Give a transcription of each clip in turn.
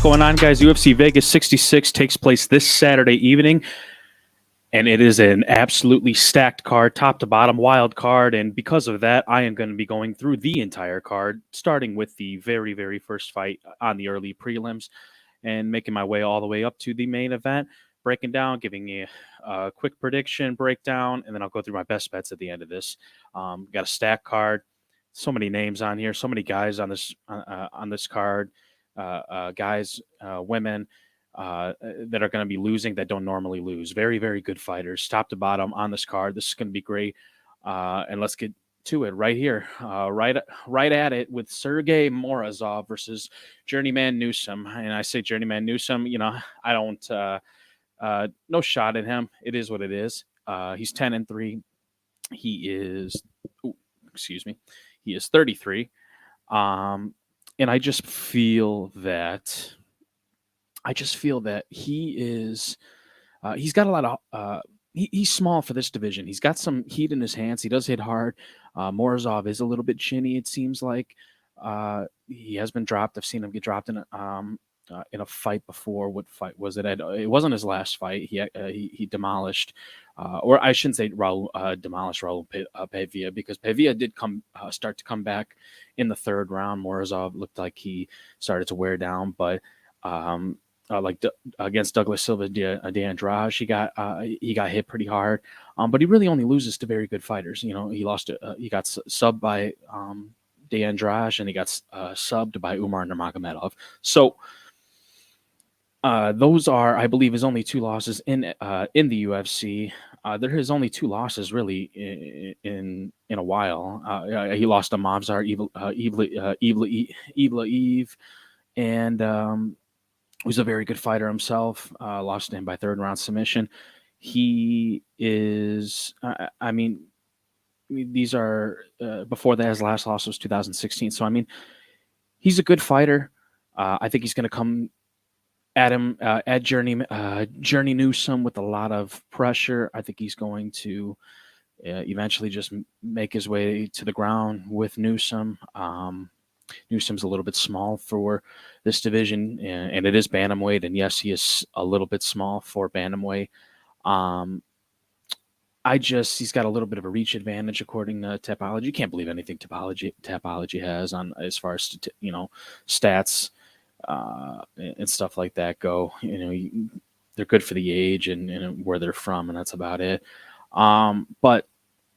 going on, guys? UFC Vegas 66 takes place this Saturday evening, and it is an absolutely stacked card, top to bottom, wild card, and because of that, I am going to be going through the entire card, starting with the very, very first fight on the early prelims, and making my way all the way up to the main event, breaking down, giving you a quick prediction, breakdown, and then I'll go through my best bets at the end of this. Got a stacked card, so many names on here, so many guys on this card. Guys, women that are going to be losing that don't normally lose. Very, very good fighters, top to bottom on this card. This is going to be great. And let's get to it right here, right at it with Sergey Morosov versus Journeyman Newsome. And I say Journeyman Newsome, I don't, no shot at him. It is what it is. He's 10-3. He is, he is 33. And I just feel that he is, he's got a lot of, he's small for this division. He's got some heat in his hands. He does hit hard. Morozov is a little bit chinny, it seems like. He has been dropped. I've seen him get dropped in a fight before. What fight was it? It wasn't his last fight. He demolished, or I shouldn't say demolished Raul Pavia, because Pavia did start to come back in the third round. Morozov looked like he started to wear down, but against Douglas Silva de Andrade, he got hit pretty hard, but he really only loses to very good fighters. He got subbed by de Andrade, and he got subbed by Umar Nurmagomedov. So those are, I believe, his only two losses in the UFC. There his only two losses really in a while. He lost to Mavzar Evlaev, and who's a very good fighter himself. Lost to him by third round submission. He is, these are before that. His last loss was 2016. So he's a good fighter. I think he's going to come at him at Journey Newsome with a lot of pressure. I think he's going to eventually just make his way to the ground with Newsome. Newsome's a little bit small for this division, and it is bantamweight. And yes, he is a little bit small for bantamweight. He's got a little bit of a reach advantage according to Tapology. You can't believe anything Tapology has on as far as stats and stuff like that go. They're good for the age and where they're from, and that's about it. But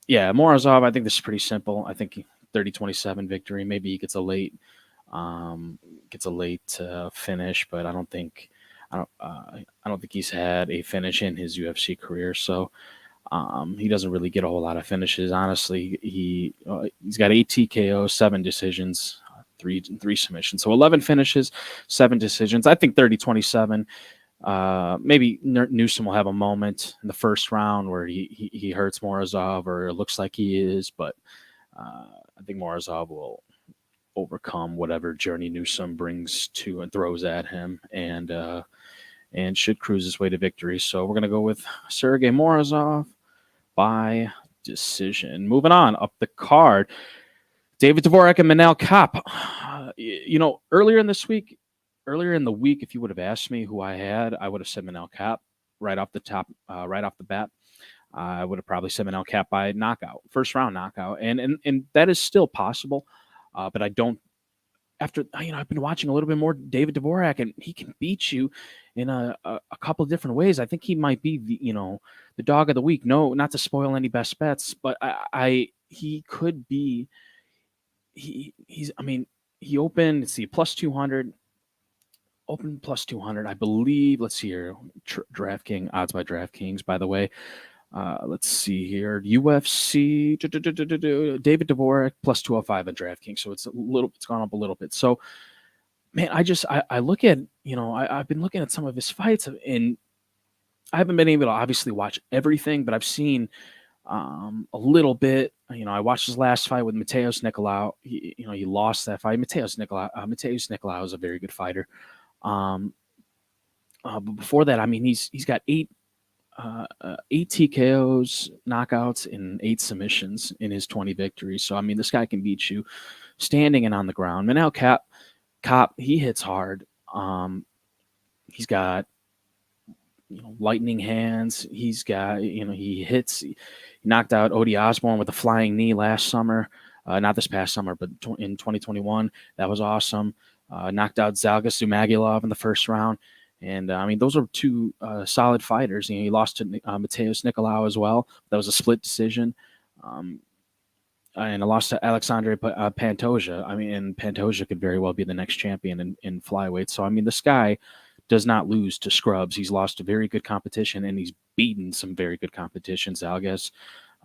yeah, Morozov, I think this is pretty simple. I think 30-27 victory. Maybe he gets a late finish, but I don't think he's had a finish in his UFC career. So he doesn't really get a whole lot of finishes. Honestly, he's got 8 TKOs, 7 decisions, three submissions. So 11 finishes, 7 decisions. I think 30-27. Maybe Newsome will have a moment in the first round where he hurts Morozov, or it looks like he is, but I think Morozov will overcome whatever Journey Newsome brings to and throws at him, and should cruise his way to victory. So we're going to go with Sergey Morozov by decision. Moving on up the card, David Dvorak and Manel Kape. Earlier in the week, if you would have asked me who I had, I would have said Manel Kape right off the bat. I would have probably said Manel Kape by knockout, first round knockout, and that is still possible. But I don't. After I've been watching a little bit more David Dvorak, and he can beat you in a couple of different ways. I think he might be the dog of the week. No, not to spoil any best bets, but he could be. He opened. Let's see, plus 200. Open plus 200, I believe. Let's see here. DraftKings odds by DraftKings, by the way. Let's see here. UFC David Dvorak plus 205 on DraftKings. So it's gone up a little bit. So, man, I look at, I've been looking at some of his fights, and I haven't been able to obviously watch everything, but I've seen a little bit. I watched his last fight with Mateus Nicolau. He lost that fight. Mateus Nicolau is a very good fighter. But before that, he's got 8 TKOs, knockouts, and 8 submissions in his 20 victories. So, this guy can beat you standing and on the ground. Manel Kape, he hits hard. He's got lightning hands. He's got he hits. He knocked out Odie Osborne with a flying knee last summer. Not this past summer, but in 2021, that was awesome. Knocked out Zalgas Ismagulov in the first round. And I mean, those are two solid fighters. He lost to Mateus Nicolau as well. That was a split decision. And I lost to Alexandre Pantoja. I mean, and Pantoja could very well be the next champion in flyweight. So, I mean, this guy does not lose to scrubs. He's lost to very good competition, and he's beaten some very good competition. Zalgas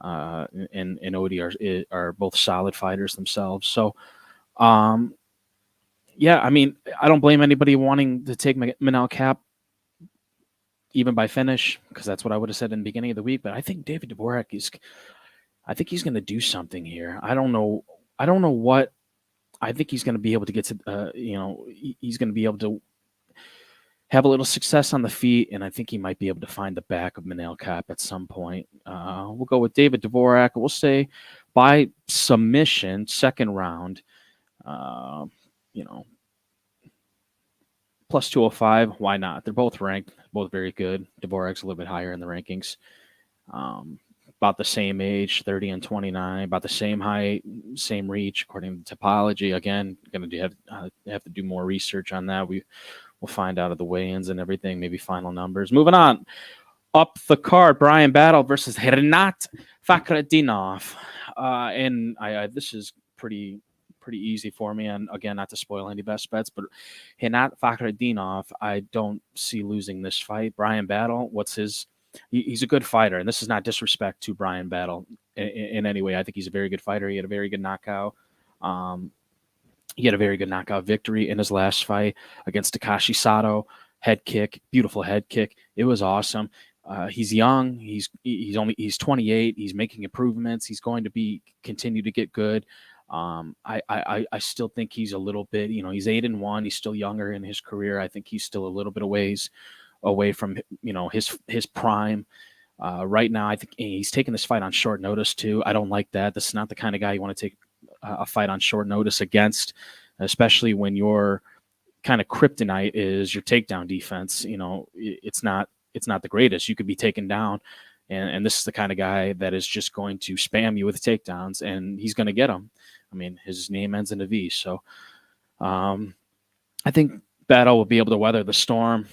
and Odie are both solid fighters themselves. So, yeah, I mean, I don't blame anybody wanting to take Manel Kape even by finish, because that's what I would have said in the beginning of the week. But I think David Dvorak I think he's going to do something here. I don't know what. I think he's going to be able to get to, he's going to be able to have a little success on the feet, and I think he might be able to find the back of Manel Kape at some point. We'll go with David Dvorak. We'll say by submission, second round, plus 205. Why not? They're both ranked, both very good. Dvorak's a little bit higher in the rankings. About the same age, 30 and 29, about the same height, same reach, according to topology. Again, going to have to do more research on that. We'll find out of the weigh-ins and everything, maybe final numbers. Moving on. Up the card, Bryan Battle versus Rinat Fakhretdinov. And this is pretty easy for me. And again, not to spoil any best bets, but Rinat Fakhretdinov, I don't see losing this fight. Bryan Battle, he's a good fighter, and this is not disrespect to Bryan Battle in any way. I think he's a very good fighter. He had a very good knockout. He had a very good knockout victory in his last fight against Takashi Sato. Head kick, beautiful head kick. It was awesome. He's young. He's 28. He's making improvements. He's going to continue to get good. I still think he's a little bit. He's 8-1. He's still younger in his career. I think he's still a little bit away from his prime. Right now, I think he's taking this fight on short notice too. I don't like that. This is not the kind of guy you want to take a fight on short notice against, especially when your kind of kryptonite is your takedown defense. It's not the greatest. You could be taken down, and this is the kind of guy that is just going to spam you with takedowns, and he's going to get them. I mean, his name ends in a V. So I think Battle will be able to weather the storm.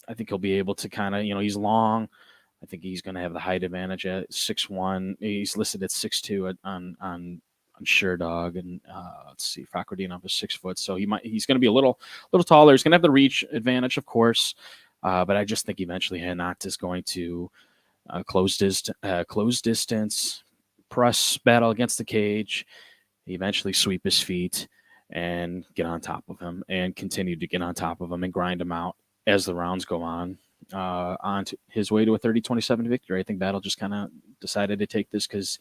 I think he'll be able to kind of, he's long. I think he's going to have the height advantage at 6'1". He's listed at 6'2" on SureDog, and let's see, Fakhretdinov is 6 foot, so he's going to be a little taller. He's going to have the reach advantage, of course, but I just think eventually Rinat is going to close distance, press Battle against the cage, eventually sweep his feet and get on top of him, and continue to get on top of him and grind him out as the rounds go on to his way to a 30-27 victory. I think Battle just kind of decided to take this because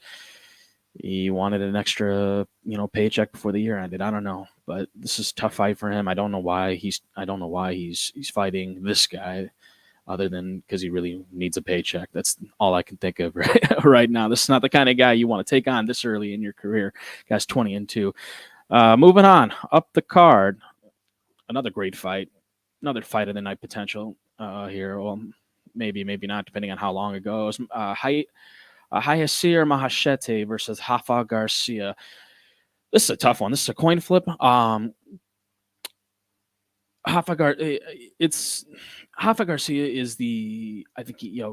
he wanted an extra, paycheck before the year ended. I don't know, but this is a tough fight for him. I don't know why he's fighting this guy, other than because he really needs a paycheck. That's all I can think of right now. This is not the kind of guy you want to take on this early in your career. Guy's 20-2. Moving on up the card, another great fight. Another fight of the night potential here. Well, maybe not, depending on how long it goes. Maheshate versus Rafa Garcia. This is a tough one. This is a coin flip. Rafa Garcia is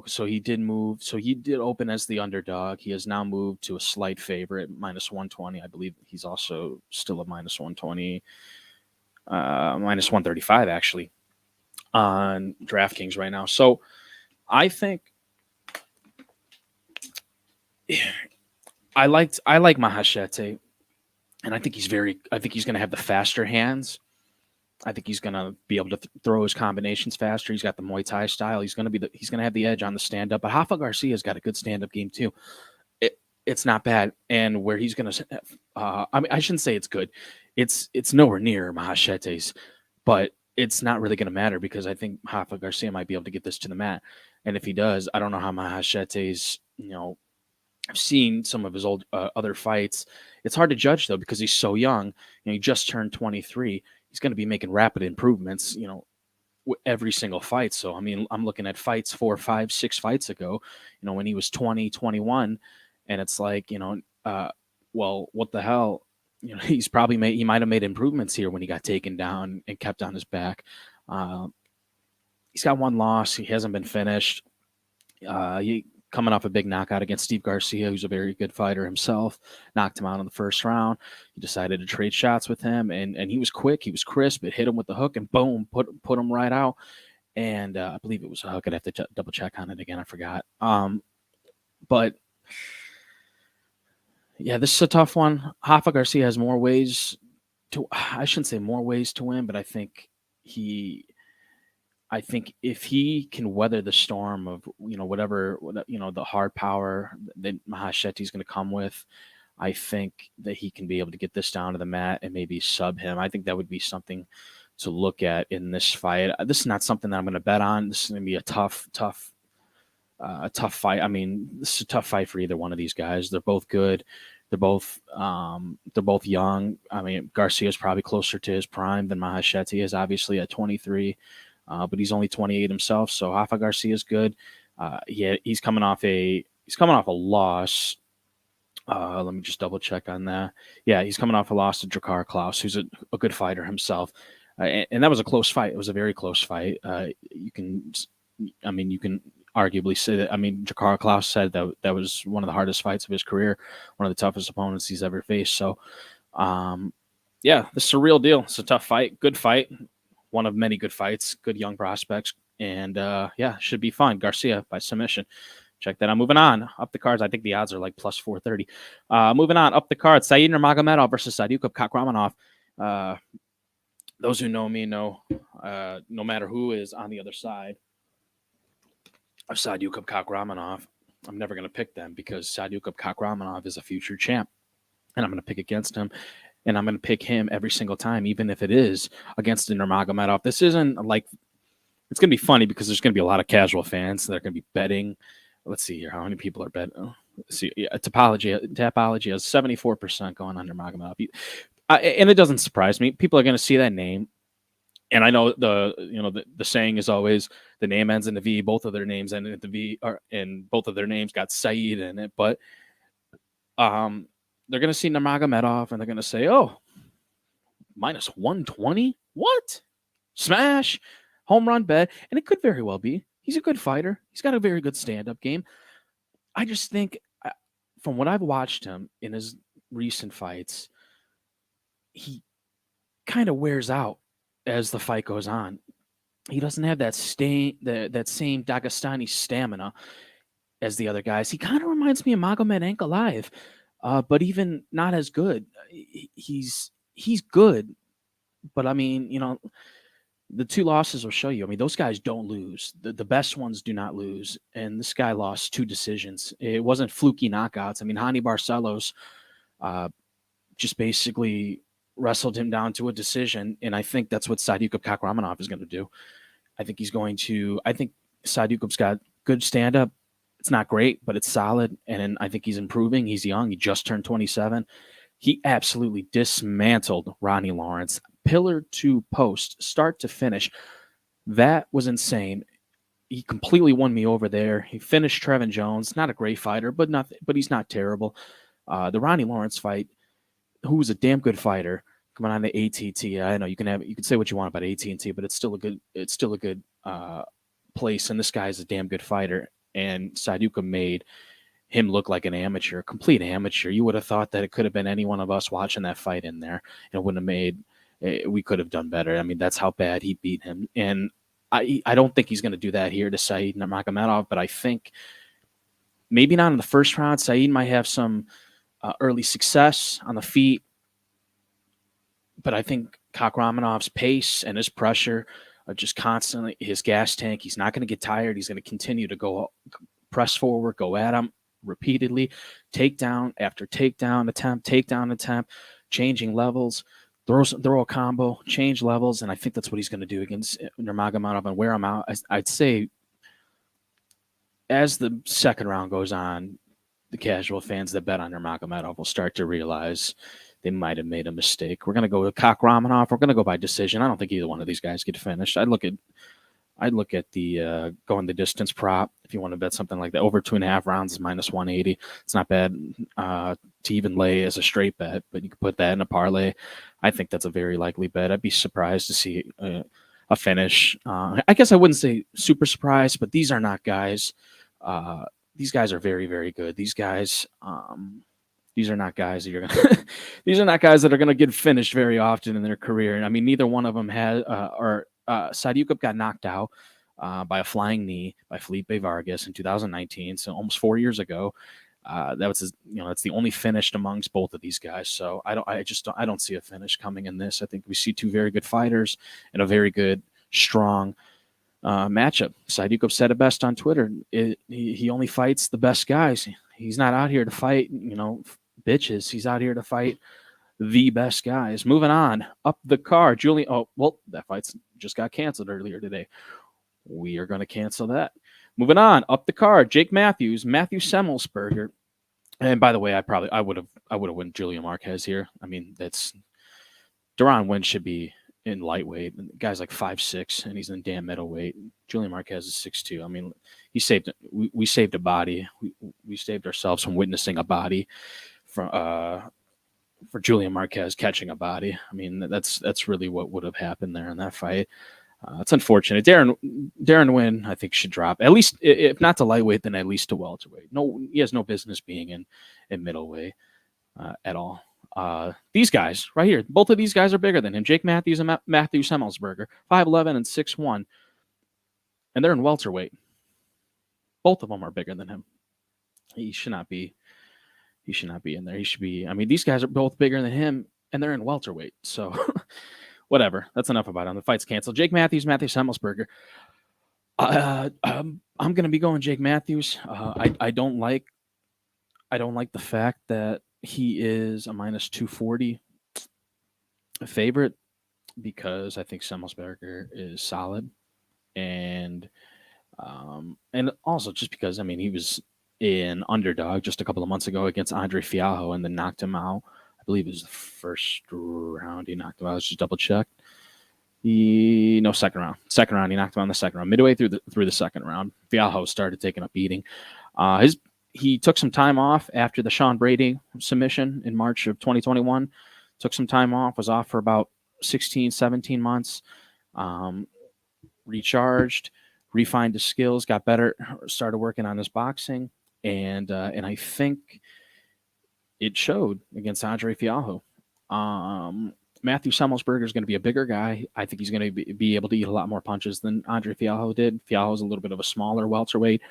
so he did move. So he did open as the underdog. He has now moved to a slight favorite, -120. I believe he's also still a -120. -135 actually on DraftKings right now. So I think I like Maheshate, and I think he's going to have the faster hands. I think he's going to be able to throw his combinations faster. He's got the Muay Thai style. He's going to have the edge on the stand up. But Rafa Garcia's got a good stand up game too. It's not bad, and where he's going to, I shouldn't say it's good. It's nowhere near Maheshate's, but it's not really going to matter because I think Rafa Garcia might be able to get this to the mat. And if he does, I don't know how Maheshate's, I've seen some of his old other fights. It's hard to judge, though, because he's so young. He just turned 23. He's going to be making rapid improvements, every single fight. So, I mean, I'm looking at fights 4, 5, 6 fights ago, when he was 20, 21, and it's like, well, what the hell? He might have made improvements here when he got taken down and kept on his back. He's got 1 loss. He hasn't been finished. He coming off a big knockout against Steve Garcia, who's a very good fighter himself, knocked him out in the first round. He decided to trade shots with him, and he was quick. He was crisp. It hit him with the hook, and boom, put him right out. And I believe it was a hook. I'd have to double check on it again. I forgot. But yeah, this is a tough one. Rafa Garcia has more ways to. I shouldn't say more ways to win, but I think if he can weather the storm of whatever the hard power that Maheshate is going to come with, I think that he can be able to get this down to the mat and maybe sub him. I think that would be something to look at in this fight. This is not something that I'm going to bet on. This is going to be a tough fight. I mean, this is a tough fight for either one of these guys. They're both good. They're both young. I mean, Garcia is probably closer to his prime than Maheshate is, obviously at 23. But he's only 28 himself, so Rafa Garcia is good. He's coming off a loss. Let me just double check on that. Yeah, he's coming off a loss to Drakkar Klaus, who's a good fighter himself, and that was a close fight. It was a very close fight. You can arguably say that. I mean, Drakkar Klaus said that was one of the hardest fights of his career, one of the toughest opponents he's ever faced. So, this is a real deal. It's a tough fight, good fight. One of many good fights, good young prospects, and should be fun. Garcia by submission. Check that out. Moving on up the cards. I think the odds are like plus 430. Moving on up the cards. Said Nurmagomedov versus Saidyokub Kakramanov. Those who know me know, no matter who is on the other side of Saidyokub Kakramanov, I'm never going to pick them because Saidyokub Kakramanov is a future champ, and I'm going to pick against him. And I'm going to pick him every single time, even if it is against the Nurmagomedov. This isn't like – it's going to be funny because there's going to be a lot of casual fans that are going to be betting. Let's see here. How many people are betting? Let's see. Yeah, Tapology has 74% going on Nurmagomedov. And it doesn't surprise me. People are going to see that name. And I know the saying is always the name ends in the V. Both of their names end in the V, and both of their names got Saeed in it. But they're going to see Nurmagomedov, and they're going to say, oh, minus 120? What? Smash? Home run bet? And it could very well be. He's a good fighter. He's got a very good stand-up game. I just think, from what I've watched him in his recent fights, he kind of wears out as the fight goes on. He doesn't have that same Dagestani stamina as the other guys. He kind of reminds me of Magomed Ankalaev. But even not as good. He's good, but I mean, the 2 losses will show you. I mean, those guys don't lose. The best ones do not lose, and this guy lost 2 decisions. It wasn't fluky knockouts. I mean, Hani Barcelos just basically wrestled him down to a decision, and I think that's what Saidyokub Kakramanov is going to do. I think Saidyokub's got good stand-up. It's not great, but it's solid, and I think he's improving. He's young. He just turned 27. He absolutely dismantled Ronnie Lawrence, pillar to post, start to finish. That was insane. He completely won me over there. He finished Trevin Jones. Not a great fighter, but he's not terrible. The Ronnie Lawrence fight, who was a damn good fighter, coming on the ATT. I know you can say what you want about AT&T, but it's still a good place, and this guy is a damn good fighter. And Saidyokub made him look like an amateur, a complete amateur. You would have thought that it could have been any one of us watching that fight in there. It wouldn't have made we could have done better. I mean, that's how bad he beat him. And I don't think he's going to do that here to Said Nurmagomedov, but I think maybe not in the first round. Said might have some early success on the feet, but I think Kakramanov's pace and his pressure – just constantly, his gas tank, he's not going to get tired. He's going to continue to go press forward, go at him repeatedly, takedown after takedown attempt, changing levels, throw a combo, change levels, and I think that's what he's going to do against Nurmagomedov and wear him out. I'd say as the second round goes on, the casual fans that bet on Nurmagomedov will start to realize they might have made a mistake. We're going to go with Kakramanov. We're going to go by decision. I don't think either one of these guys get finished. I look at I'd look at the going the distance prop if you want to bet something like that. Over 2.5 rounds is minus 180. It's not bad to even lay as a straight bet, but you can put that in a parlay. I think that's a very likely bet. I'd be surprised to see a finish. I guess I wouldn't say super surprised, but these are not guys. These guys are very, very good. These guys. These are not guys that you're gonna. These are not guys that are gonna get finished very often in their career. And I mean, neither one of them has. Saidyokub got knocked out by a flying knee by Felipe Vargas in 2019, so almost 4 years ago. That was that's the only finished amongst both of these guys. So I don't see a finish coming in this. I think we see two very good fighters and a very good, strong matchup. Saidyokub said it best on Twitter. He only fights the best guys. He's not out here to fight, bitches. He's out here to fight the best guys. Moving on up the card, Julian. Oh, well, that fight's just got canceled earlier today. We are going to cancel that. Moving on up the card, Jake Matthew Semelsberger. And by the way, I would have won Julian Marquez here. I mean, that's Duran Wynn should be in lightweight. The guy's like 5'6", and he's in damn middleweight. Julian Marquez is 6'2". I mean, we saved a body. We saved ourselves from witnessing a body for Julian Marquez catching a body. I mean, that's really what would have happened there in that fight. It's unfortunate. Darren Wynn, I think, should drop, at least, if not to lightweight, then at least to welterweight. No, he has no business being in middleweight at all. These guys right here, both of these guys are bigger than him. Jake Matthews and Matthew Semelsberger, 5'11" and 6'1", and they're in welterweight. Both of them are bigger than him. He should not be in there. He should be. I mean, these guys are both bigger than him, and they're in welterweight. So. Whatever. That's enough about him. The fight's canceled. Jake Matthews, Matthew Semelsberger. I'm going to be going Jake Matthews. I don't like the fact that he is a minus 240 favorite, because I think Semelsberger is solid, and also just because, I mean, he was an underdog just a couple of months ago against Andre Fialho and then knocked him out. I believe it was the first round he knocked him out. Let's just double check. Second round. Second round, he knocked him out in the second round. Midway through the second round, Fialho started taking a beating. He took some time off after the Sean Brady submission in March of 2021. Took some time off, was off for about 16, 17 months. Recharged, refined his skills, got better, started working on his boxing, and I think it showed against Andre Fialho. Matthew Semelsberger is going to be a bigger guy. I think he's going to be able to eat a lot more punches than Andre Fialho did. Fialho's a little bit of a smaller welterweight.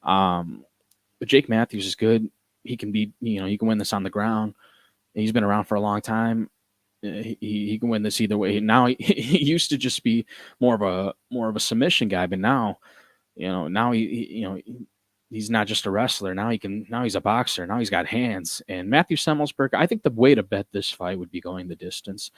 But Jake Matthews is good. He can be, he can win this on the ground. He's been around for a long time. He can win this either way. Now he used to just be more of a submission guy, but now he's not just a wrestler. Now he's a boxer. Now he's got hands. And Matthew Semelsberger, I think the way to bet this fight would be going the distance.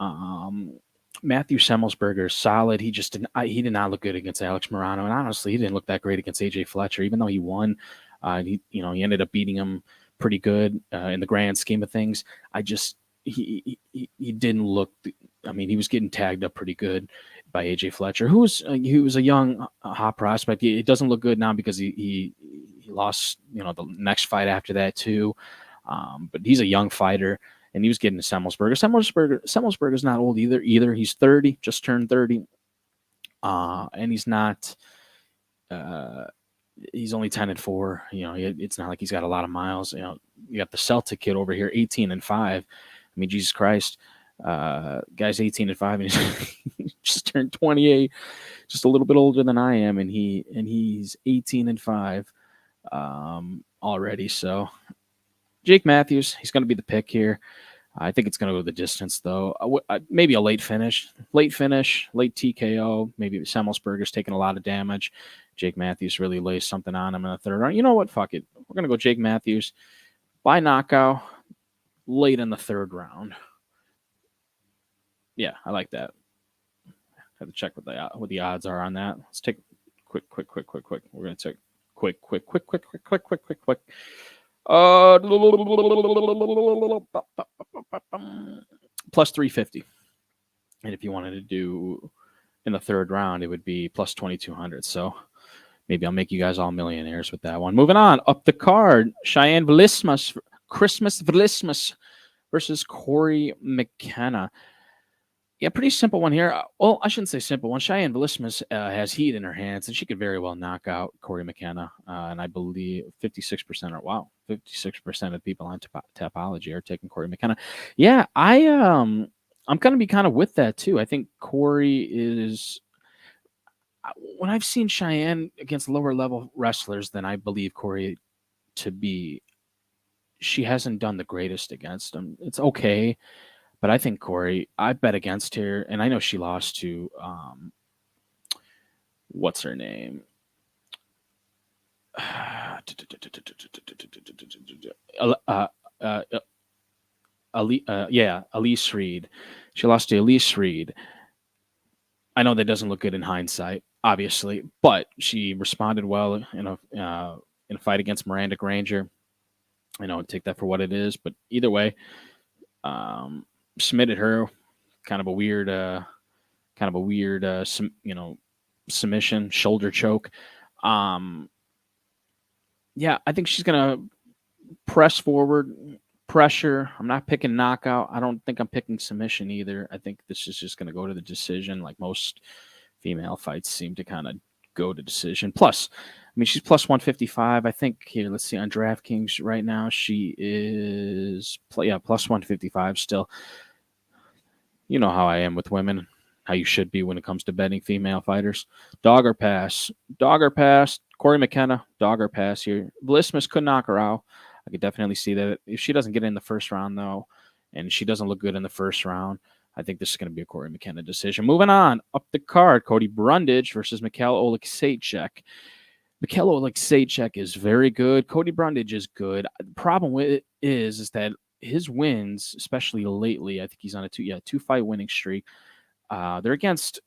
Matthew Semelsberger is solid. He did not look good against Alex Morano, and honestly, he didn't look that great against AJ Fletcher, even though he won. He ended up beating him pretty good in the grand scheme of things. He didn't look. I mean, he was getting tagged up pretty good by AJ Fletcher, who was a young hot prospect. It doesn't look good now because he lost the next fight after that too. But he's a young fighter, and he was getting to Semelsberger. Semelsberger's not old either. He's 30, just turned 30, and he's not. He's only 10-4. It's not like he's got a lot of miles. You got the Celtic kid over here, 18-5. I mean, Jesus Christ, guy's 18-5, and he just turned 28, just a little bit older than I am, and he's 18-5 already. So Jake Matthews, he's going to be the pick here. I think it's going to go the distance, though. Maybe a late finish, late TKO. Maybe Semelsberger's taking a lot of damage. Jake Matthews really lays something on him in the third round. You know what? Fuck it. We're going to go Jake Matthews by knockout late in the third round. Yeah, I like that. Have to check what the odds are on that. Let's take quick. We're going to take quick. Plus 350. And if you wanted to do in the third round, it would be plus 2,200. So maybe I'll make you guys all millionaires with that one. Moving on up the card, Cheyenne Vlismas, Christmas Vlismas versus Corey McKenna. Yeah, pretty simple one here. Well, I shouldn't say simple one. Cheyenne Vlismas has heat in her hands, and she could very well knock out Corey McKenna. And I believe 56% 56% of people on Tapology are taking Corey McKenna. Yeah, I'm going to be kind of with that too. I think Corey is. When I've seen Cheyenne against lower level wrestlers than I believe Corey to be, she hasn't done the greatest against him. It's okay. But I think Corey, I bet against her, and I know she lost to what's her name? Elise Reed. She lost to Elise Reed. I know that doesn't look good in hindsight, obviously, but she responded well in a fight against Miranda Granger. I know, take that for what it is, but either way, submitted her, kind of a weird submission, shoulder choke. Yeah, I think she's gonna press forward, pressure. I'm not picking knockout. I don't think I'm picking submission either. I think this is just gonna go to the decision, like most female fights seem to kind of go to decision. Plus, I mean, she's plus 155. I think here, let's see, on DraftKings right now, she is plus 155 still. You know how I am with women, how you should be when it comes to betting female fighters. Dog or pass. Dog or pass. Corey McKenna, dog or pass here. Vlismas could knock her out. I could definitely see that. If she doesn't get in the first round, though, and she doesn't look good in the first round, I think this is going to be a Corey McKenna decision. Moving on, up the card, Cody Brundage versus Mikhail Oleksiejczuk. Mikhail Oleksiejczuk is very good. Cody Brundage is good. The problem with it is that his wins, especially lately, I think he's on a two-fight winning streak. They're against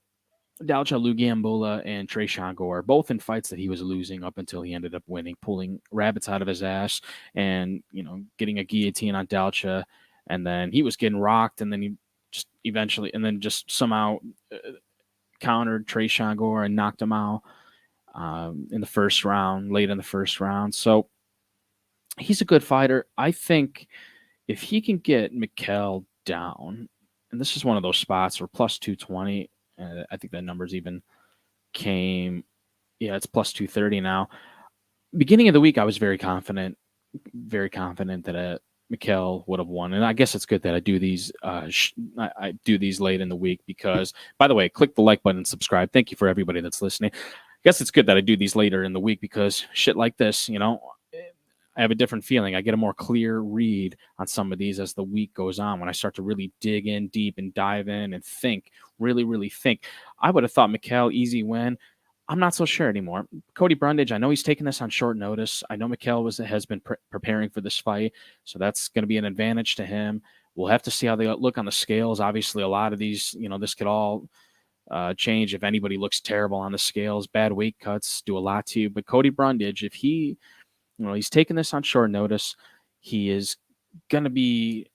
Dalcha Lugiambula and Tresean Gore, both in fights that he was losing up until he ended up winning, pulling rabbits out of his ass and, getting a guillotine on Dalcha. And then he was getting rocked, and then he just eventually, and then just somehow countered Tresean Gore and knocked him out in the first round, late in the first round. So he's a good fighter. I think if he can get Mikhail down, and this is one of those spots where plus 220, I think that number's even came, it's plus 230 now. Beginning of the week, I was very confident that Mikhail would have won. And I guess it's good that I do these I do these late in the week because, by the way, click the like button and subscribe. Thank you for everybody that's listening. I guess it's good that I do these later in the week because shit like this, I have a different feeling. I get a more clear read on some of these as the week goes on when I start to really dig in deep and dive in and think, really, really think. I would have thought Mikhail easy win. I'm not so sure anymore. Cody Brundage, I know he's taking this on short notice. I know Mikhail has been preparing for this fight, so that's going to be an advantage to him. We'll have to see how they look on the scales. Obviously, a lot of these, this could all change if anybody looks terrible on the scales. Bad weight cuts do a lot to you. But Cody Brundage, if he... he's taking this on short notice. He is going to be.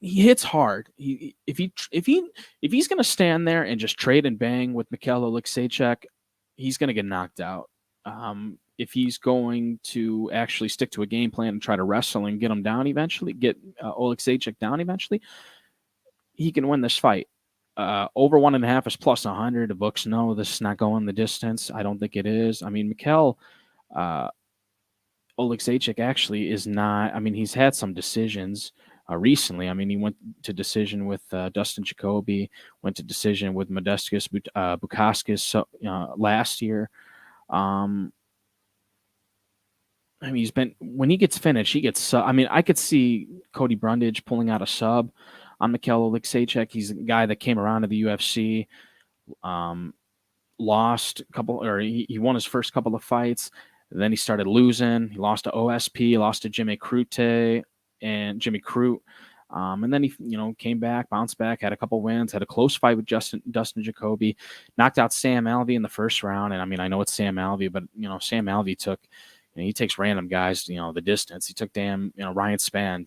He hits hard. If he's going to stand there and just trade and bang with Mikhail Oleksiejczuk, he's going to get knocked out. If he's going to actually stick to a game plan and try to wrestle and get him down eventually, get Oleksiejczuk down eventually, he can win this fight. Over 1.5 is plus 100. The books know this is not going the distance. I don't think it is. I mean, Mikhail Oleksiejczuk actually is not. I mean, he's had some decisions recently. I mean, he went to decision with Dustin Jacoby, went to decision with Modestas Bukauskas last year. I mean, he's been, when he gets finished, he gets. I mean, I could see Cody Brundage pulling out a sub on Mikhail Oleksiejczuk. He's a guy that came around to the UFC, lost a couple, or he won his first couple of fights. Then he started losing. He lost to OSP, lost to Jimmy Crute. And then he, came back, bounced back, had a couple wins, had a close fight with Dustin Jacoby, knocked out Sam Alvey in the first round. And I mean, I know it's Sam Alvey, but Sam Alvey took, And he takes random guys, the distance. He took Ryan Spann,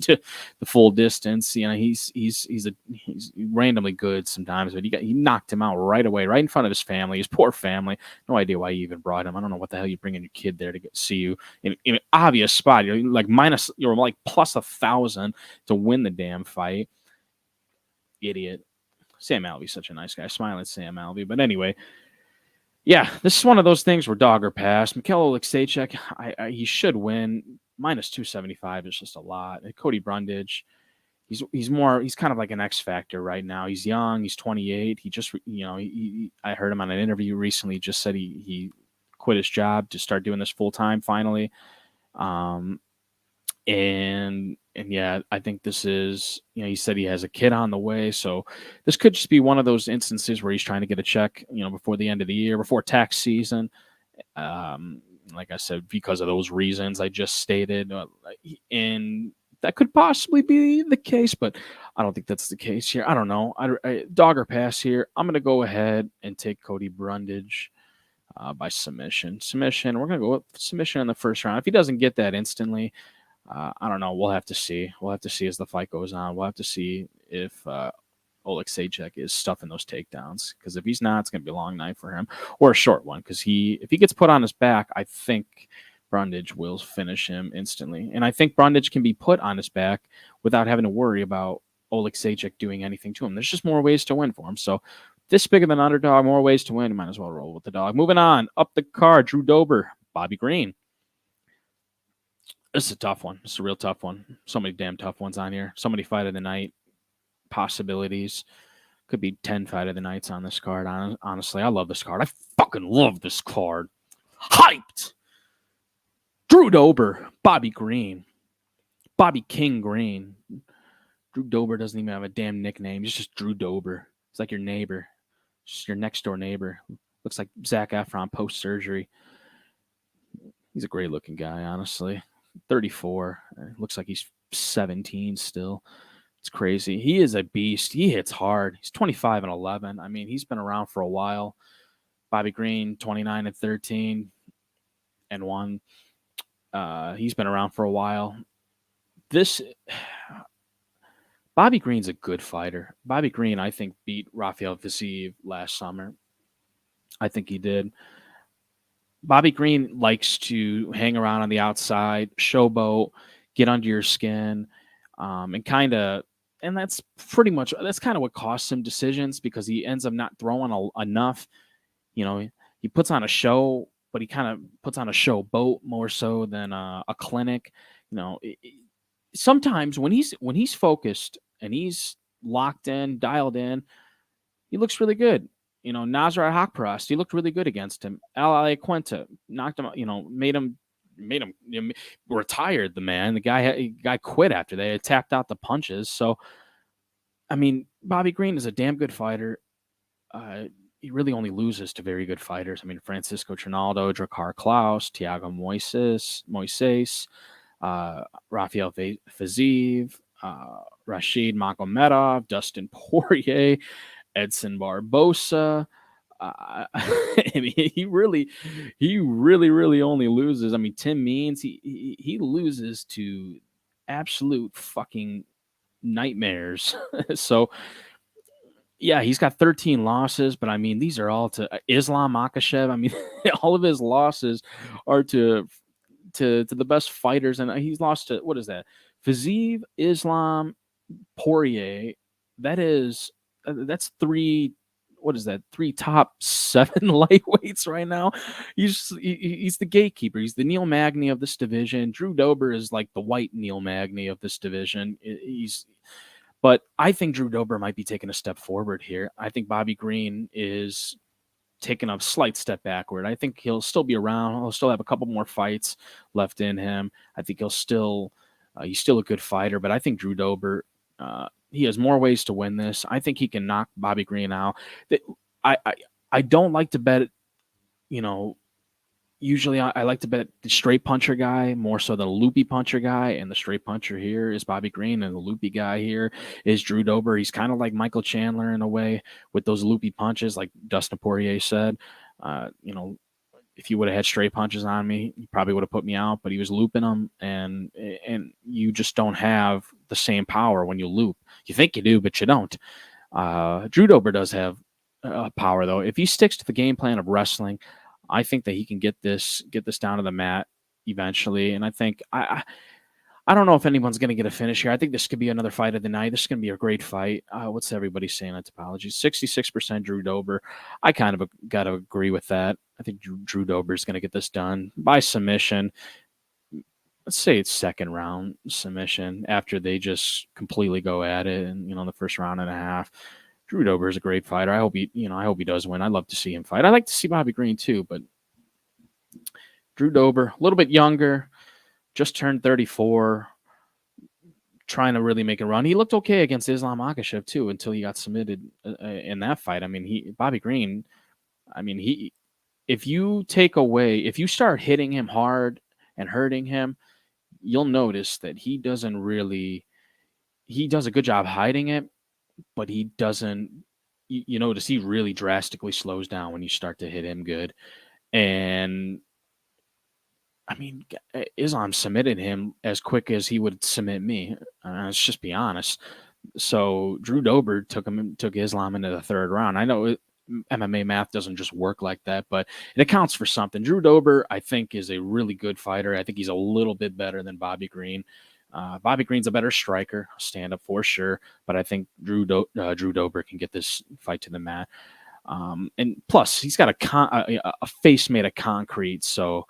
to the full distance. He's randomly good sometimes, but he knocked him out right away, right in front of his family, his poor family. No idea why you even brought him. I don't know what the hell you're bringing your kid there to see you in an obvious spot. You're like plus 1,000 to win the damn fight. Idiot. Sam Alvey's such a nice guy. Smiling Sam Alvey. But anyway, yeah, this is one of those things where dog or pass. Mikhail Oleksiejczuk, he should win. Minus 275 is just a lot. And Cody Brundage, he's kind of like an X factor right now. He's young. He's 28. He just, I heard him on an interview recently. He just said he quit his job to start doing this full time finally. And yeah, I think this is, he said he has a kid on the way. So this could just be one of those instances where he's trying to get a check, before the end of the year, before tax season. Like I said, because of those reasons I just stated. And that could possibly be the case, but I don't think that's the case here. I don't know. Dog or pass here. I'm going to go ahead and take Cody Brundage by submission. We're going to go with submission in the first round. If he doesn't get that instantly, I don't know. We'll have to see. We'll have to see as the fight goes on. We'll have to see if Oleksiejczuk is stuffing those takedowns. Because if he's not, it's going to be a long night for him, or a short one. Because if he gets put on his back, I think Brundage will finish him instantly. And I think Brundage can be put on his back without having to worry about Oleksiejczuk doing anything to him. There's just more ways to win for him. So this big of an underdog, more ways to win. You might as well roll with the dog. Moving on, up the card, Drew Dober, Bobby Green. This is a tough one. It's a real tough one. So many damn tough ones on here. So many fight of the night possibilities. Could be 10 fight of the nights on this card. Honestly, I love this card. I fucking love this card. Hyped. Drew Dober, Bobby Green, Bobby King Green. Drew Dober doesn't even have a damn nickname. He's just Drew Dober. It's like your neighbor. Just your next door neighbor. Looks like Zac Efron post-surgery. He's a great looking guy, honestly. 34. Looks like he's 17 still. It's crazy. He is a beast. He hits hard. He's 25-11. I mean, he's been around for a while. Bobby Green, 29-13 and 1. He's been around for a while. Bobby Green's a good fighter. Bobby Green, I think, beat Rafael Viziev last summer. I think he did. Bobby Green likes to hang around on the outside, showboat, get under your skin, and kind of, and that's kind of what costs him decisions, because he ends up not throwing enough. He puts on a show, but he kind of puts on a showboat more so than a clinic. Sometimes when he's focused and he's locked in, dialed in, he looks really good. Nasrat Haqparast, he looked really good against him. Al Quinta knocked him out, made him retired the man. The guy quit after they had tapped out the punches. So, I mean, Bobby Green is a damn good fighter. He really only loses to very good fighters. I mean, Francisco Trinaldo, Drakkar Klaus, Thiago Moises, Rafael Fiziev, Rashid Makhmedov, Dustin Poirier, Edson Barbosa. I mean, he really only loses. I mean, Tim Means, he loses to absolute fucking nightmares. So, yeah, he's got 13 losses, but I mean, these are all to Islam Makhachev. I mean, all of his losses are to the best fighters, and he's lost to, what is that? Fiziev, Islam, Poirier. That's three. What is that? 3 top 7 lightweights right now. He's the gatekeeper. He's the Neil Magny of this division. Drew Dober is like the white Neil Magny of this division. But I think Drew Dober might be taking a step forward here. I think Bobby Green is taking a slight step backward. I think he'll still be around. He'll still have a couple more fights left in him. I think he's still a good fighter, but I think Drew Dober, he has more ways to win this. I think he can knock Bobby Green out. I don't like to bet, usually I like to bet the straight puncher guy more so than a loopy puncher guy, and the straight puncher here is Bobby Green, and the loopy guy here is Drew Dober. He's kind of like Michael Chandler in a way with those loopy punches, like Dustin Poirier said. if you would have had straight punches on me, you probably would have put me out, but he was looping them, and you just don't have the same power when you loop. You think you do, but you don't. Drew Dober does have power, though. If he sticks to the game plan of wrestling, I think that he can get this down to the mat eventually. And I think I don't know if anyone's going to get a finish here. I think this could be another fight of the night. This is going to be a great fight. What's everybody saying on Topology? 66% Drew Dober. I kind of got to agree with that. I think Drew Dober is going to get this done by submission. Let's say it's second round submission after they just completely go at it, and the first round and a half. Drew Dober is a great fighter. I hope he does win. I'd love to see him fight. I'd like to see Bobby Green too, but Drew Dober, a little bit younger, just turned 34, trying to really make a run. He looked okay against Islam Makhachev too until he got submitted in that fight. I mean, Bobby Green, if you start hitting him hard and hurting him, you'll notice that he does a good job hiding it, but he doesn't, you notice he really drastically slows down when you start to hit him good. And I mean, Islam submitted him as quick as he would submit me. Let's just be honest. So Drew Dober took Islam into the third round. I know MMA math doesn't just work like that, but it accounts for something. Drew Dober, I think, is a really good fighter. I think he's a little bit better than Bobby Green. Bobby Green's a better striker, stand up for sure, but I think Drew Dober can get this fight to the mat. And plus, he's got a face made of concrete, so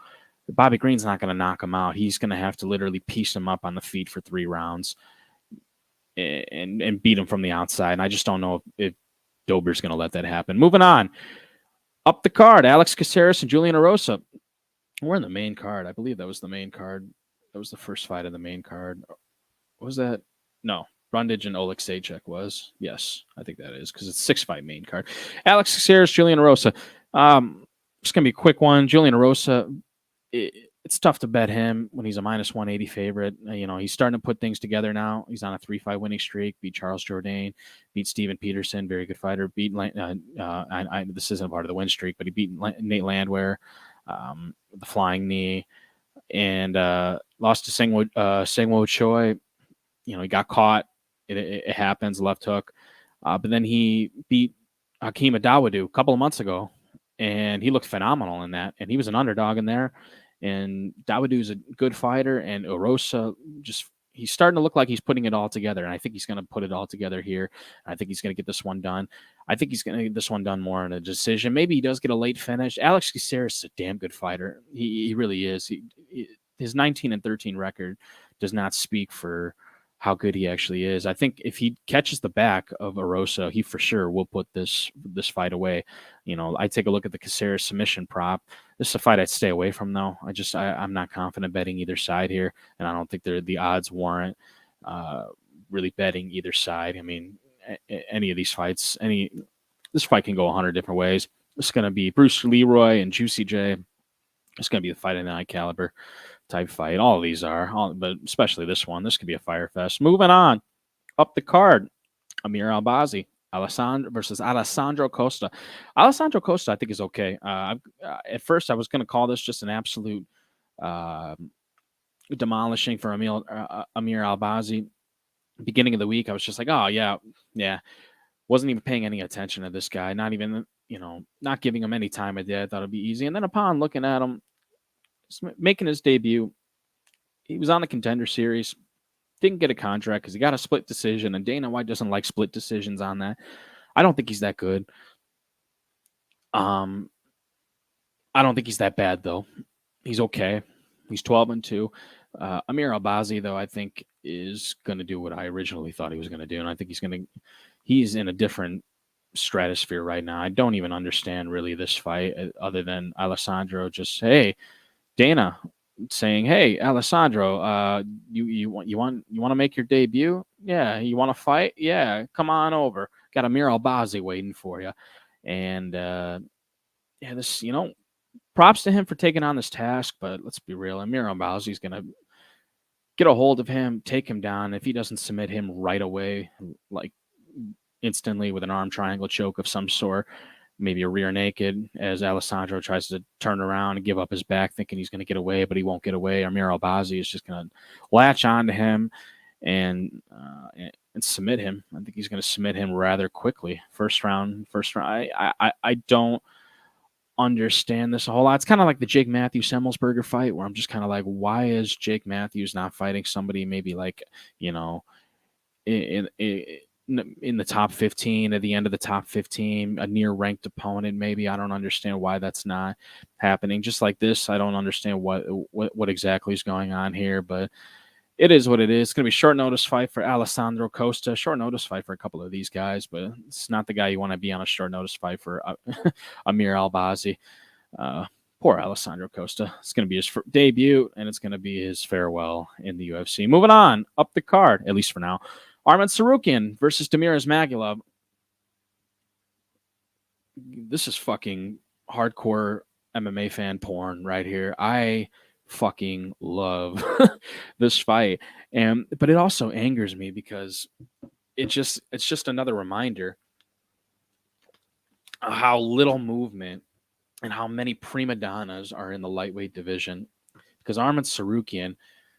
Bobby Green's not going to knock him out. He's going to have to literally piece him up on the feet for 3 rounds and beat him from the outside. And I just don't know if Dober's going to let that happen. Moving on. Up the card, Alex Caceres and Julian Erosa. We're in the main card. I believe that was the main card. That was the first fight of the main card. Was that? No. Brundage and Oleksiejczuk was. Yes, I think that is because it's 6-fight main card. Alex Caceres, Julian Erosa. It's going to be a quick one. Julian Erosa, it's tough to bet him when he's a minus 180 favorite. He's starting to put things together now. He's on a 3-fight winning streak. Beat Charles Jourdain, beat Steven Peterson, very good fighter. Beat this isn't part of the win streak, but he beat Nate Landwehr, the flying knee, and lost to Sengwo Choi. He got caught. It happens, left hook. But then he beat Hakeem Adawadu a couple of months ago, and he looked phenomenal in that. And he was an underdog in there. And Dawadu's a good fighter, and Erosa he's starting to look like he's putting it all together. And I think he's going to put it all together here. I think he's going to get this one done. I think he's going to get this one done more in a decision. Maybe he does get a late finish. Alex Caceres is a damn good fighter. He really is. His 19-13 record does not speak for how good he actually is. I think if he catches the back of Erosa, he for sure will put this fight away. I take a look at the Caceres submission prop. This is a fight I'd stay away from, though. I'm not confident betting either side here, and I don't think the odds warrant really betting either side. I mean, any of these fights, this fight can go 100 different ways. It's going to be Bruce Leroy and Juicy J. It's going to be the fight of the night caliber type fight. All of these are, but especially this one. This could be a fire fest. Moving on. Up the card, Amir Albazi versus Alessandro Costa. Alessandro Costa, I think, is okay. At first, I was going to call this just an absolute demolishing for Amir Albazi. Beginning of the week, I was just like, oh, yeah. Wasn't even paying any attention to this guy. Not even, not giving him any time of day. I thought it'd be easy. And then upon looking at him, making his debut, he was on the Contender Series. Didn't get a contract because he got a split decision, and Dana White doesn't like split decisions on that. I don't think he's that good. I don't think he's that bad, though. He's okay. He's 12-2. Amir Albazi, though, I think is going to do what I originally thought he was going to do, and I think he's in a different stratosphere right now. I don't even understand really this fight other than Alessandro just, hey, Dana saying, "Hey, Alessandro, you want to make your debut? Yeah, you want to fight? Yeah, come on over. Got Amir Albazi waiting for you." And this, props to him for taking on this task. But let's be real, Amir Albazi is gonna get a hold of him, take him down. If he doesn't submit him right away, like instantly with an arm triangle choke of some sort, maybe a rear naked as Alessandro tries to turn around and give up his back, thinking he's going to get away, but he won't get away. Amir Albazi is just going to latch onto him and submit him. I think he's going to submit him rather quickly. First round. I don't understand this a whole lot. It's kind of like the Jake Matthews Semelsberger fight, where I'm just kind of like, why is Jake Matthews not fighting somebody maybe like, you know, in the top 15, at the end of the top 15, a near ranked opponent? Maybe. I don't understand why that's not happening. Just like this, I don't understand what exactly is going on here, but it is what it is. It's going to be short notice fight for Alessandro Costa. Short notice fight for a couple of these guys, but it's not the guy you want to be on a short notice fight for. Amir Albazi. Poor Alessandro Costa. It's going to be his debut, and it's going to be his farewell in the UFC. Moving on, up the card, at least for now. Arman Tsarukyan versus Damir Ismagulov. This is fucking hardcore MMA fan porn right here. I fucking love this fight, but it also angers me because it's just another reminder of how little movement and how many prima donnas are in the lightweight division. Because Arman Tsarukyan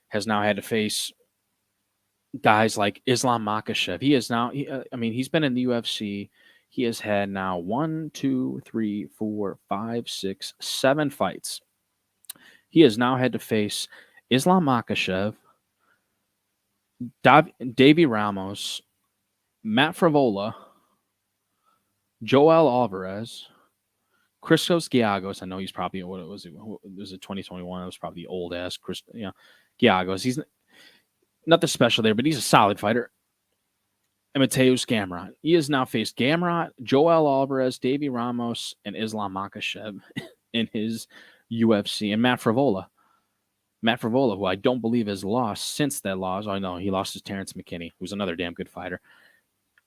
has now had to face guys like Islam Makhachev. He is now, he's been in the UFC. He has had now 1, 2, 3, 4, 5, 6, 7 fights. He has now had to face Islam Makhachev, Davy Ramos, Matt Frevola, Joel Alvarez, Christos Giagos. I know he's probably, what was it? It was 2021. It was probably old ass Giagos. He's nothing special there, but he's a solid fighter. And Mateusz Gamrot. He has now faced Gamrot, Joel Alvarez, Davy Ramos, and Islam Makhachev in his UFC. And Matt Frevola, who I don't believe has lost since that loss. I know he lost to Terrence McKinney, who's another damn good fighter.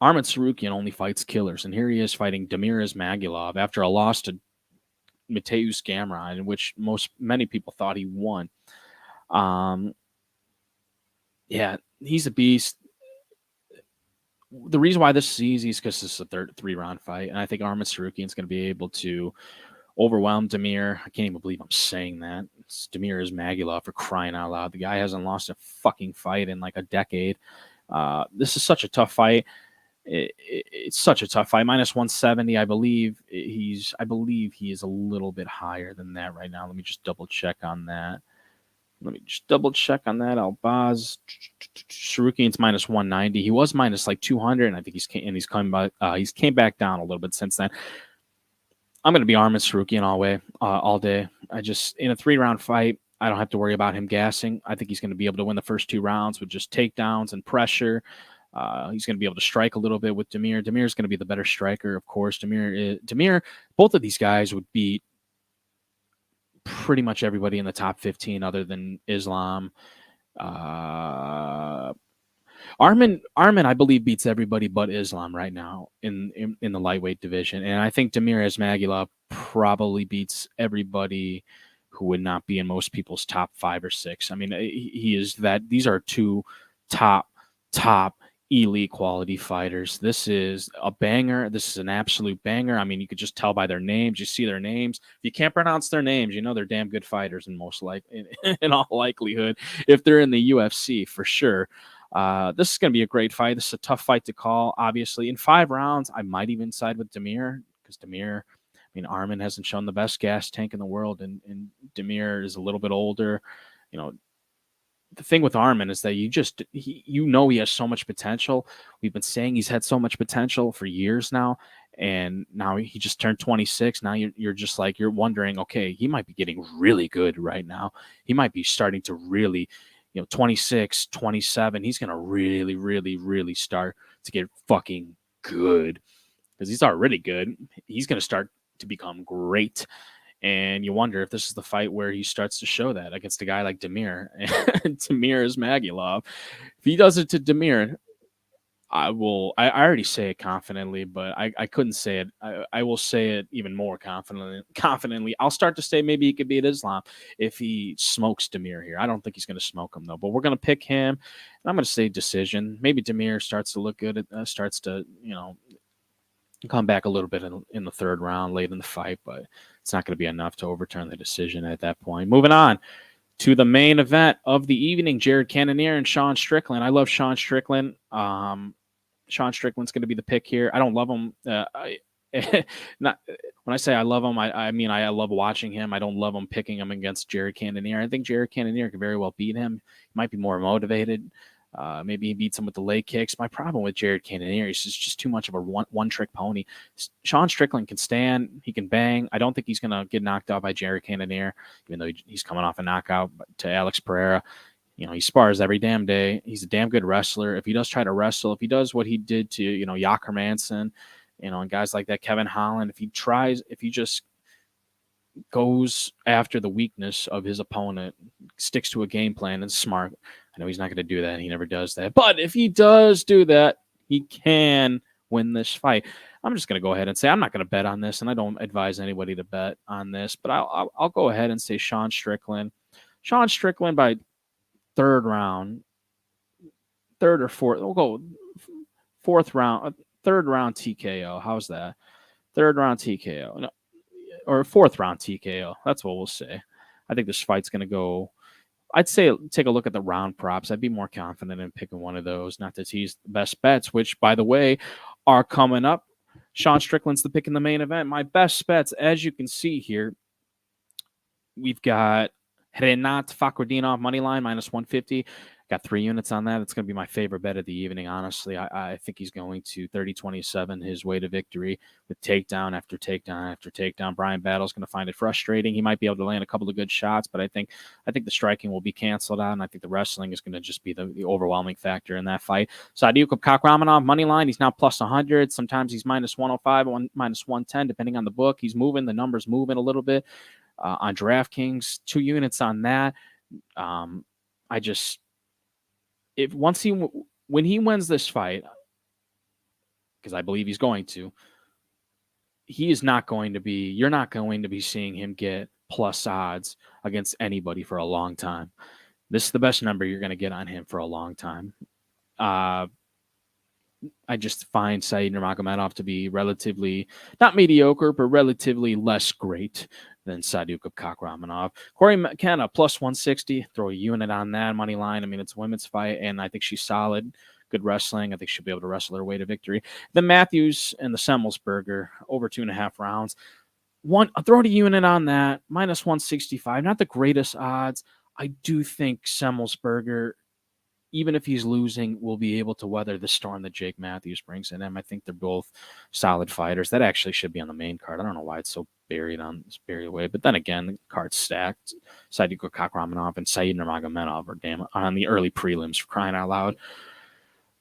Arman Tsarukyan only fights killers, and here he is fighting Damir Ismagulov after a loss to Mateusz Gamrot, in which many people thought he won. Yeah, he's a beast. The reason why this is easy is because this is a 3-round fight, and I think Arman Tsarukyan is going to be able to overwhelm Damir. I can't even believe I'm saying that. It's Damir Ismagulov, for crying out loud. The guy hasn't lost a fucking fight in like a decade. This is such a tough fight. It's such a tough fight. Minus 170, I believe he is a little bit higher than that right now. Let me just double check on that. Albazi, Tsarukyan's minus 190. He was minus like 200, and I think he's came back down a little bit since then. I'm going to be Arman Tsarukyan all day. In a 3-round fight, I don't have to worry about him gassing. I think he's going to be able to win the first 2 rounds with just takedowns and pressure. He's going to be able to strike a little bit with Damir. Damir's going to be the better striker, of course. Damir, both of these guys would beat pretty much everybody in the top 15 other than Islam. Arman, I believe, beats everybody but Islam right now in the lightweight division. And I think Damir Ismagulov probably beats everybody who would not be in most people's top 5 or 6. I mean, he is that. These are 2 top elite quality fighters. This is a banger. This is an absolute banger. I mean, you could just tell by their names. You see their names. If you can't pronounce their names, you know they're damn good fighters, and in all likelihood, if they're in the UFC, for sure. This is going to be a great fight. This is a tough fight to call, obviously. In 5 rounds, I might even side with Damir, because Arman hasn't shown the best gas tank in the world, and Damir is a little bit older. The thing with Arman is that he has so much potential. We've been saying he's had so much potential for years now, and now he just turned 26. Now you're wondering, okay, he might be getting really good right now. He might be starting to really, 26, 27. He's going to really, really, really start to get fucking good, because he's already good. He's going to start to become great. And you wonder if this is the fight where he starts to show that against a guy like Damir. And Damir Ismagulov. If he does it to Damir, I already say it confidently, but I couldn't say it. I will say it even more confidently. I'll start to say maybe he could beat Islam if he smokes Damir here. I don't think he's going to smoke him, though. But we're going to pick him, and I'm going to say decision. Maybe Damir starts to look good. Starts to, come back a little bit in the third round, late in the fight, but it's not going to be enough to overturn the decision at that point. Moving on to the main event of the evening, Jared Cannonier and Sean Strickland. I love Sean Strickland. Sean Strickland's going to be the pick here. I don't love him. Not when I say I love him, I mean I love watching him. I don't love him picking him against Jared Cannonier. I think Jared Cannonier could very well beat him. He might be more motivated. Maybe he beats him with the leg kicks. My problem with Jared Cannonier is just too much of a one-trick pony. Sean Strickland can stand. He can bang. I don't think he's going to get knocked out by Jared Cannonier, even though he's coming off a knockout to Alex Pereira. He spars every damn day. He's a damn good wrestler. If he does try to wrestle, if he does what he did to, Jakob Manson, and guys like that, Kevin Holland, if he just goes after the weakness of his opponent, sticks to a game plan and smart. I know he's not going to do that. He never does that. But if he does do that, he can win this fight. I'm just going to go ahead and say I'm not going to bet on this, and I don't advise anybody to bet on this, but I'll go ahead and say Sean Strickland. Sean Strickland by third or fourth. We'll go third round TKO. How's that? Third round TKO. No, or fourth round TKO. That's what we'll say. I think this fight's going to go. I'd say take a look at the round props. I'd be more confident in picking one of those, not to tease the best bets, which, by the way, are coming up. Sean Strickland's the pick in the main event. My best bets, as you can see here, we've got Renat Fakhretdinov money line minus 150. Got 3 units on that. It's going to be my favorite bet of the evening, honestly. I think he's going to 30-27 his way to victory with takedown after takedown after takedown. Brian Battle's going to find it frustrating. He might be able to land a couple of good shots, but I think the striking will be canceled out, and I think the wrestling is going to just be the overwhelming factor in that fight. Saidyokub Kakramanov money line. He's now plus 100. Sometimes he's minus 105, minus 110, depending on the book. He's moving. The number's moving a little bit on DraftKings. 2 units on that. When he wins this fight, because I believe he's going to, you're not going to be seeing him get plus odds against anybody for a long time. This is the best number you're going to get on him for a long time. I just find Said Nurmagomedov to be relatively, not mediocre, but relatively less great than Saidyokub Kakramanov. Corey McKenna, plus 160. Throw a unit on that money line. I mean, it's a women's fight, and I think she's solid. Good wrestling. I think she'll be able to wrestle her way to victory. The Matthews and the Semelsberger, over 2.5 rounds. I'll throw a unit on that, minus 165. Not the greatest odds. I do think Semelsberger, even if he's losing, will be able to weather the storm that Jake Matthews brings in him. I think they're both solid fighters. That actually should be on the main card. I don't know why it's so buried away. But then again, the card's stacked. Saidyokub Kakramanov and Said Nurmagomedov are on the early prelims, for crying out loud.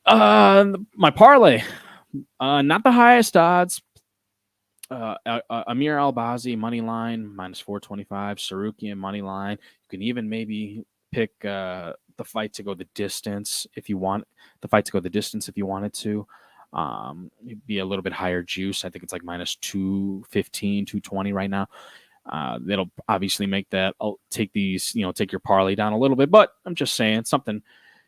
My parlay, not the highest odds. Amir Albazi money line minus 425. Tsarukyan money line. You can even maybe pick the fight to go the distance if you want it to. It'd be a little bit higher juice. I think it's like minus 215, 220 right now. That'll obviously make that. I'll take take your parlay down a little bit, but I'm just saying something.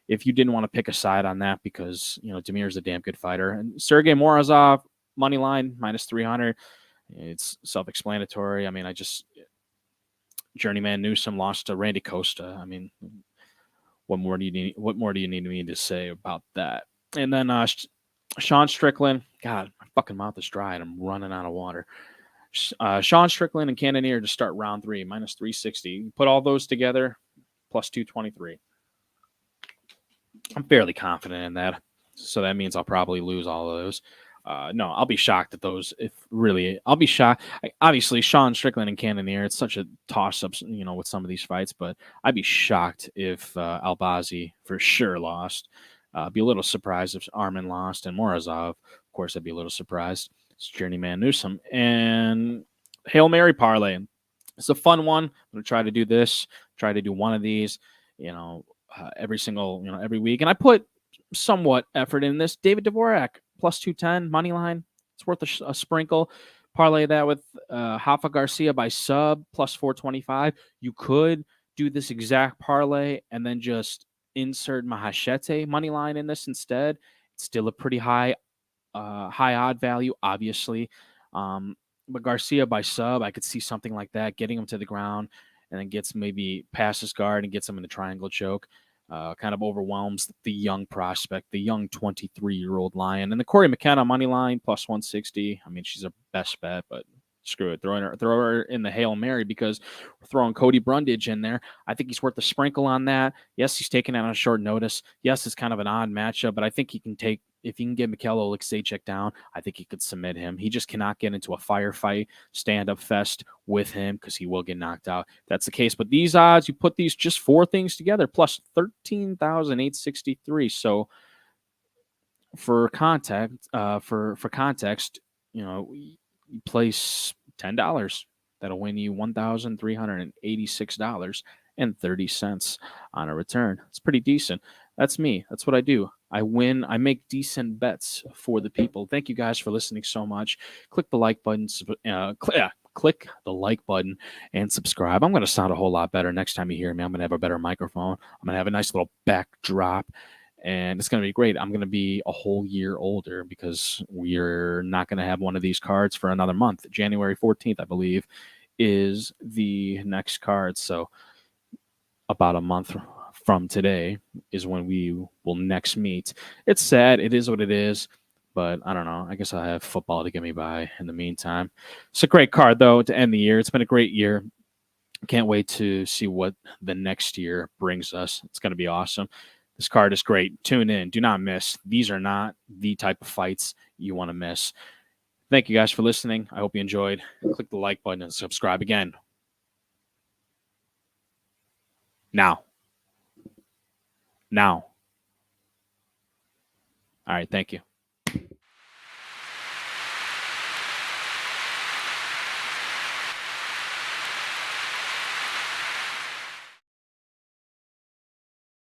If you didn't want to pick a side on that, because Demir's a damn good fighter, and Sergey Morosov money line minus 300. It's self-explanatory. I mean, journeyman Newsome lost to Randy Costa. I mean, what more do you need me to say about that? And then Sean Strickland. God, my fucking mouth is dry and I'm running out of water. Sean Strickland and Cannonier to start round 3, minus 360. Put all those together, plus 223. I'm fairly confident in that. So that means I'll probably lose all of those. No, I'll be shocked at those. I'll be shocked. Obviously, Sean Strickland and Cannonier, it's such a toss-up, with some of these fights, but I'd be shocked if Albazi for sure lost. Be a little surprised if Arman lost, and Morozov, of course, I'd be a little surprised. It's journeyman Newsome. And Hail Mary parlay. It's a fun one. I'm going to try to do this, try to do one of these, every week. And I put somewhat effort in this. David Dvorak, plus 210, money line. It's worth a sprinkle. Parlay that with Rafa Garcia by sub, plus 425. You could do this exact parlay and then just insert Maheshate money line in this instead. It's still a pretty high high odd value, obviously. But Garcia by sub, I could see something like that, getting him to the ground and then gets maybe past his guard and gets him in the triangle choke. Kind of overwhelms the young prospect, the young 23-year-old Lion. And the Corey McKenna money line plus 160. I mean, she's a best bet, but screw it. Throw her in the Hail Mary because we're throwing Cody Brundage in there. I think he's worth a sprinkle on that. Yes, he's taking it on a short notice. Yes, it's kind of an odd matchup, but I think he can take, if he can get Mikhail Oleksiejczuk down, I think he could submit him. He just cannot get into a firefight, stand-up fest with him because he will get knocked out. That's the case. But these odds, you put these just 4 things together, plus 13,863. So for context, you place $10. That'll win you $1,386.30 on a return. It's pretty decent. That's me. That's what I do. I win. I make decent bets for the people. Thank you guys for listening so much. Click the like button. Click the like button and subscribe. I'm going to sound a whole lot better next time you hear me. I'm going to have a better microphone. I'm going to have a nice little backdrop. And it's going to be great. I'm going to be a whole year older because we're not going to have one of these cards for another month. January 14th, I believe, is the next card. So about a month from today is when we will next meet. It's sad. It is what it is. But I don't know. I guess I'll have football to get me by in the meantime. It's a great card, though, to end the year. It's been a great year. Can't wait to see what the next year brings us. It's going to be awesome. This card is great. Tune in. Do not miss. These are not the type of fights you want to miss. Thank you guys for listening. I hope you enjoyed. Click the like button and subscribe again. Now. All right. Thank you.